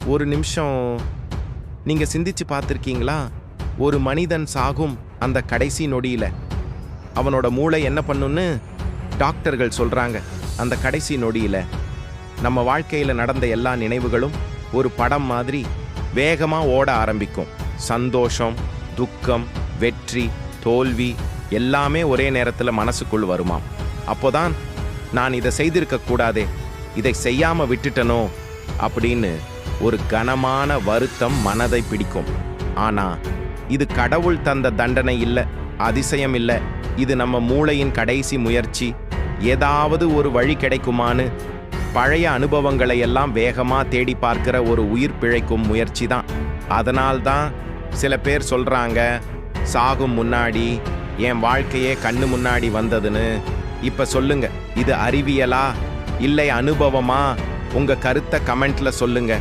ஒரு நிமிஷம், நீங்க சிந்திச்சு பார்த்திருக்கீங்களா? ஒரு மனிதன் சாகும் அந்த கடைசி நொடியில அவனோட மூளை என்ன பண்ணுன்னு டாக்டர்கள் சொல்றாங்க. அந்த கடைசி நொடியில நம்ம வாழ்க்கையில நடந்த எல்லா நினைவுகளும் ஒரு படம் மாதிரி வேகமா ஓட ஆரம்பிக்கும். சந்தோஷம், துக்கம், வெற்றி, தோல்வி எல்லாமே ஒரே நேரத்துல மனசுக்குள் வருமாம். அப்போதான் நான் இதை செய்திருக்க கூடாதே, இதை செய்யாம விட்டுட்டனோ அப்படின்னு ஒரு கனமான வருத்தம் மனதை பிடிக்கும். ஆனா இது கடவுள் தந்த தண்டனை இல்ல, அதிசயம் இல்ல. இது நம்ம மூளையின் கடைசி முயற்சி. ஏதாவது ஒரு வழி கிடைக்குமான்னு பழைய அனுபவங்களை எல்லாம் வேகமா தேடி பார்க்கிற ஒரு உயிர் பிழைக்கும் முயற்சி தான். அதனால்தான் சில பேர் சொல்றாங்க, சாகும் முன்னாடி என் வாழ்க்கையே கண்ணு முன்னாடி வந்ததுன்னு. இப்ப சொல்லுங்க, இது அறிவியலா இல்லை அனுபவமா? உங்க கருத்தை கமெண்ட்ல சொல்லுங்க.